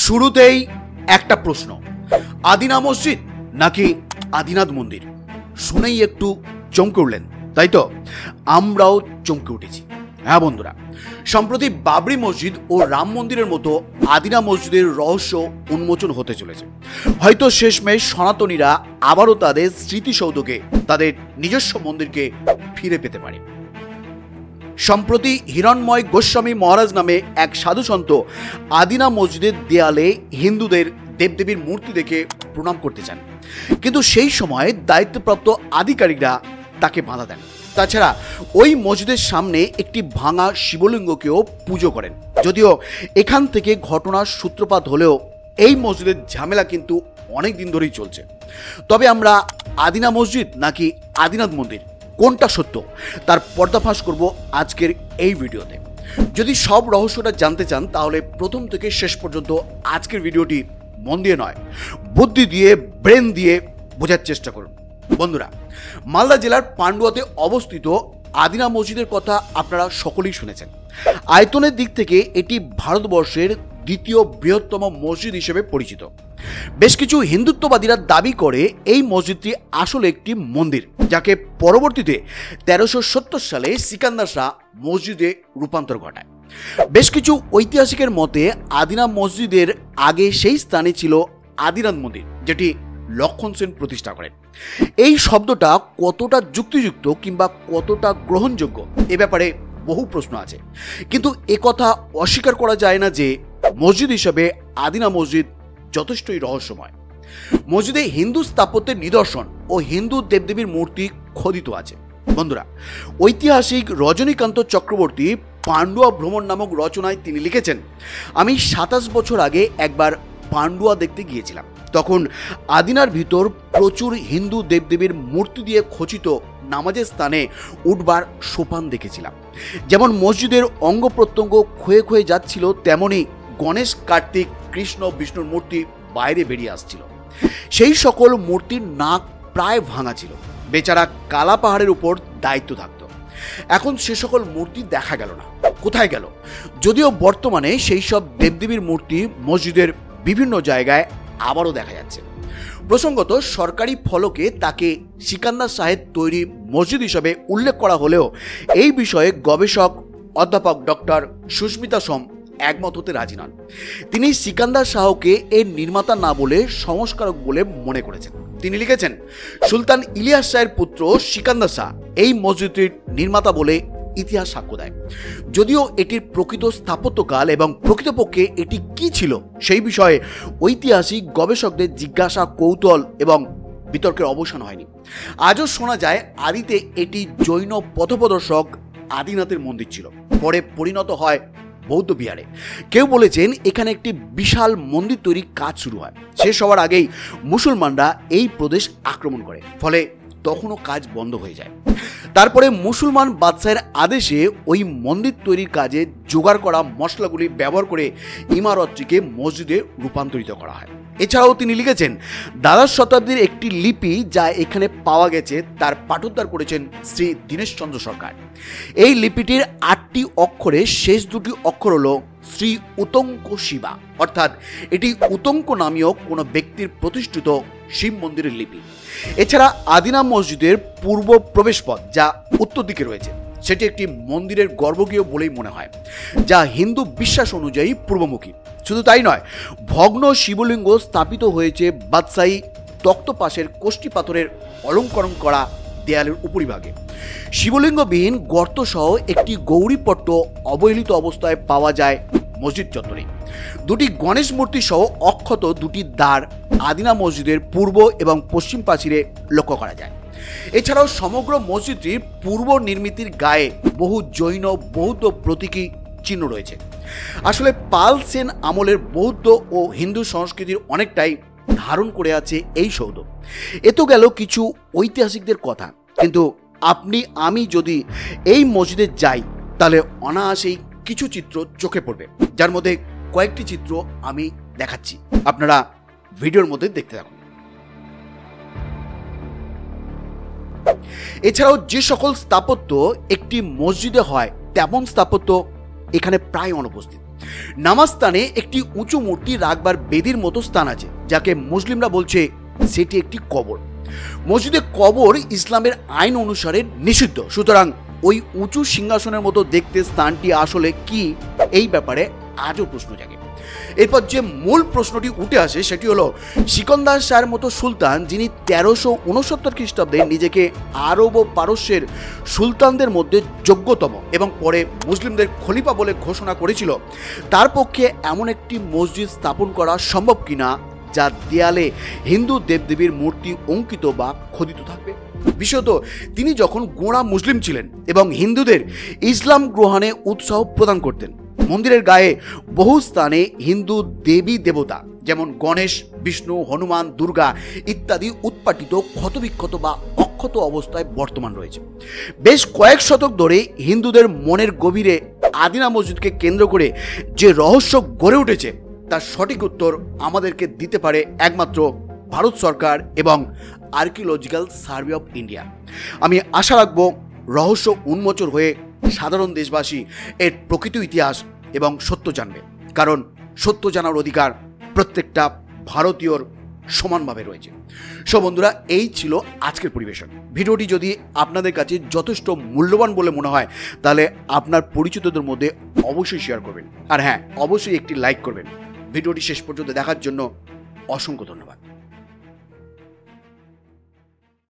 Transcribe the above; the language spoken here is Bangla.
শুরুতেই একটা প্রশ্ন, আদিনা মসজিদ নাকি আদিনাথ মন্দির? শুনেই একটু চমকে উঠলেন, তাই তো? আমরাও চমকে উঠেছি। হ্যাঁ বন্ধুরা, সম্প্রতি বাবরি মসজিদ ও রাম মন্দিরের মতো আদিনা মসজিদের রহস্য উন্মোচন হতে চলেছে। হয়তো শেষমেশ সনাতনীরা আবারও তাদের স্মৃতিসৌধকে, তাদের নিজস্ব মন্দিরকে ফিরে পেতে পারে। সম্প্রতি হিরণময় গোস্বামী মহারাজ নামে এক সাধুসন্ত আদিনা মসজিদের দেয়ালে হিন্দুদের দেবদেবীর মূর্তি দেখে প্রণাম করতে চান, কিন্তু সেই সময় দায়িত্বপ্রাপ্ত আধিকারিকরা তাকে বাধা দেন। তাছাড়া ওই মসজিদের সামনে একটি ভাঙা শিবলিঙ্গকেও পুজো করেন। যদিও এখান থেকে ঘটনার সূত্রপাত হলেও এই মসজিদের ঝামেলা কিন্তু অনেক দিন ধরেই চলছে। তবে আমরা আদিনা মসজিদ নাকি আদিনাথ মন্দির, কোনটা সত্য, তার পর্দাফাঁস করব আজকের এই ভিডিওতে। যদি সব রহস্যটা জানতে চান তাহলে প্রথম থেকে শেষ পর্যন্ত আজকের ভিডিওটি মন দিয়ে নয়, বুদ্ধি দিয়ে, ব্রেন দিয়ে বোঝার চেষ্টা করুন। বন্ধুরা, মালদা জেলার পান্ডুয়াতে অবস্থিত আদিনা মসজিদের কথা আপনারা সকলেই শুনেছেন। আয়তনের দিক থেকে এটি ভারতবর্ষের দ্বিতীয় বৃহত্তম মসজিদ হিসেবে পরিচিত। বেশ কিছু হিন্দুত্ববাদীরা দাবি করে এই মসজিদটি আসলে একটি মন্দির, যাকে পরবর্তীতে 1370 সালে সিকান্দার শাহ মসজিদে রূপান্তর ঘটায়। বেশ কিছু ঐতিহাসিকের মতে আদিনা মসজিদের আগে সেই স্থানে ছিল আদিনাথ মন্দির, যেটি লক্ষণ সেন প্রতিষ্ঠা করেন। এই শব্দটা কতটা যুক্তিযুক্ত কিংবা কতটা গ্রহণযোগ্য, এ ব্যাপারে বহু প্রশ্ন আছে, কিন্তু একথা অস্বীকার করা যায় না যে মসজিদ হিসেবে আদিনা মসজিদ যথেষ্টই রহস্যময়। মসজিদে হিন্দু স্থাপত্যের নিদর্শন ও হিন্দু দেবদেবীর মূর্তি খোদিত আছে। বন্ধুরা, ঐতিহাসিক রজনীকান্ত চক্রবর্তী পান্ডুয়া ভ্রমণ নামক রচনায় তিনি লিখেছেন, আমি 27 বছর আগে একবার পান্ডুয়া দেখতে গিয়েছিলাম। তখন আদিনার ভিতর প্রচুর হিন্দু দেবদেবীর মূর্তি দিয়ে খচিত নামাজের স্থানে উঠবার সোপান দেখেছিলাম। যেমন মসজিদের অঙ্গ প্রত্যঙ্গ ক্ষয়ে ক্ষয়ে যাচ্ছিল, তেমনি গণেশ, কার্তিক, কৃষ্ণ, বিষ্ণুর মূর্তি বাইরে বেরিয়ে আসছিল। সেই সকল মূর্তির নাক প্রায় ভাঙা ছিল। বেচারা কালা পাহাড়ের উপর দায়িত্ব থাকত। এখন সে সকল মূর্তি দেখা গেল না, কোথায় গেল? যদিও বর্তমানে সেই সব দেবদেবীর মূর্তি মসজিদের বিভিন্ন জায়গায় আবারও দেখা যাচ্ছে। প্রসঙ্গত, সরকারি ফলকে তাকে সিকান্দার শাহের তৈরি মসজিদ হিসাবে উল্লেখ করা হলেও এই বিষয়ে গবেষক অধ্যাপক ডক্টর সুস্মিতা সোম একমত হতে রাজি নন। তিনি সিকান্দার শাহকে এর নির্মাতা না বলে সংস্কারক বলে মনে করেছেন। তিনি লিখেছেন, সুলতান ইলিয়াস শাহের পুত্র সিকান্দার শাহ এই মসজিদটির নির্মাতা বলে ইতিহাস সাক্ষ্য দেয়। যদিও এটির প্রকৃত স্থাপত্যকাল এবং প্রকৃতপক্ষে এটি কি ছিল সেই বিষয়ে ঐতিহাসিক গবেষকদের জিজ্ঞাসা, কৌতূহল এবং বিতর্কের অবসান হয়নি। আজও শোনা যায় আদিতে এটি জৈন পথপ্রদর্শক আদিনাথের মন্দির ছিল, পরে পরিণত হয় বৌদ্ধ বিহারে। কেউ বলেছেন এখানে একটি বিশাল মন্দির তৈরির কাজ শুরু হয়। শেষ হওয়ার আগেই মুসলমানরা এই প্রদেশ আক্রমণ করে, ফলে তখনও কাজ বন্ধ হয়ে যায়। তারপরে মুসলমান বাদশাহের আদেশে ওই মন্দির তৈরির কাজে জোগাড় করা মশলাগুলি ব্যবহার করে ইমারতটিকে মসজিদে রূপান্তরিত করা হয়। এছাড়াও তিনি লিখেছেন, দ্বাদশ শতাব্দীর একটি লিপি যা এখানে পাওয়া গেছে তার পাঠোদ্ধার করেছেন শ্রী দীনেশচন্দ্র সরকার। এই লিপিটির 8টি অক্ষরের শেষ 2টি অক্ষর হল শ্রী উতঙ্ক শিবা, অর্থাৎ এটি উতঙ্ক নামীয় কোনো ব্যক্তির প্রতিষ্ঠিত শিব মন্দিরের লিপি। এছাড়া আদিনা মসজিদের পূর্ব প্রবেশপথ যা উত্তর দিকে রয়েছে সেটি একটি মন্দিরের গর্ভগৃহ বলেই মনে হয়, যা হিন্দু বিশ্বাস অনুযায়ী পূর্বমুখী। শুধু তাই নয়, ভগ্ন শিবলিঙ্গ স্থাপিত হয়েছে বাদশাহী তক্তপাশের কোষ্ঠী পাথরের অলঙ্করণ করা দেয়ালের উপরিভাগে। শিবলিঙ্গবিহীন গর্তসহ একটি গৌরীপট্ট অবহেলিত অবস্থায় পাওয়া যায় মসজিদ চত্বরে। 2টি গণেশ মূর্তি সহ অক্ষত 2টি দ্বার আদিনা মসজিদের পূর্ব এবং পশ্চিম প্রাচীরে লক্ষ্য করা যায়। এছাড়াও সমগ্র মসজিদটির পূর্ব নির্মিতির গায়ে বহু জৈন, বৌদ্ধ প্রতীকী চিহ্ন রয়েছে। আসলে পাল সেন আমলের বৌদ্ধ ও হিন্দু সংস্কৃতির অনেকটাই ধারণ করে আছে এই সৌধ। এ তো গেল কিছু ঐতিহাসিকদের কথা, কিন্তু আপনি আমি যদি এই মসজিদে যাই তাহলে অনায়াসেই কিছু চিত্র চোখে পড়বে, যার মধ্যে কয়েকটি চিত্র আমি দেখাচ্ছি, আপনারা ভিডিওর মধ্যে দেখতে থাকুন। এছাড়াও যে সকল স্থাপত্য একটি মসজিদে হয় তেমন স্থাপত্য এখানে প্রায় অনুপস্থিত। নামাজ স্থানে একটি উঁচু মূর্তি রাখবার বেদির মতো স্থান আছে, যাকে মুসলিমরা বলছে সেটি একটি কবর। মসজিদে কবর ইসলামের আইন অনুসারে নিষিদ্ধ, সুতরাং ওই উঁচু সিংহাসনের মতো দেখতে স্থানটি আসলে কি, এই ব্যাপারে আজও প্রশ্ন জাগে। এরপর যে মূল প্রশ্নটি উঠে আসে সেটি হলো, সিকন্দার শাহের মতো সুলতান, যিনি 1369 খ্রিস্টাব্দে নিজেকে আরব ও পারস্যের সুলতানদের মধ্যে যোগ্যতম এবং পরে মুসলিমদের খলিফা বলে ঘোষণা করেছিল, তার পক্ষে এমন একটি মসজিদ স্থাপন করা সম্ভব কিনা যার দেয়ালে হিন্দু দেবদেবীর মূর্তি অঙ্কিত বা খোদিত থাকবে। বিশেষত তিনি যখন গোঁড়া মুসলিম ছিলেন এবং হিন্দুদের ইসলাম গ্রহণে উৎসাহ প্রদান করতেন, মন্দিরের গায়ে বহু স্থানে হিন্দু দেবী দেবতা যেমন গণেশ, বিষ্ণু, হনুমান, দুর্গা ইত্যাদি উৎপাটিত, ক্ষতবিক্ষত বা অক্ষত অবস্থায় বর্তমান রয়েছে। বেশ কয়েক শতক ধরে হিন্দুদের মনের গভীরে আদিনা মসজিদকে কেন্দ্র করে যে রহস্য গড়ে উঠেছে তার সঠিক উত্তর আমাদেরকে দিতে পারে একমাত্র ভারত সরকার এবং আর্কিওলজিক্যাল সার্ভে অফ ইন্ডিয়া। আমি আশা রাখব রহস্য উন্মোচন হয়ে সাধারণ দেশবাসী এর প্রকৃত ইতিহাস এবং সত্য জানবে, কারণ সত্য জানার অধিকার প্রত্যেকটা ভারতীয়র সমানভাবে রয়েছে। সো বন্ধুরা, এই ছিল আজকের পরিবেশন। ভিডিওটি যদি আপনাদের কাছে যথেষ্ট মূল্যবান বলে মনে হয় তাহলে আপনার পরিচিতদের মধ্যে অবশ্যই শেয়ার করবেন, আর হ্যাঁ, অবশ্যই একটি লাইক করবেন। ভিডিওটি শেষ পর্যন্ত দেখার জন্য অসংখ্য ধন্যবাদ।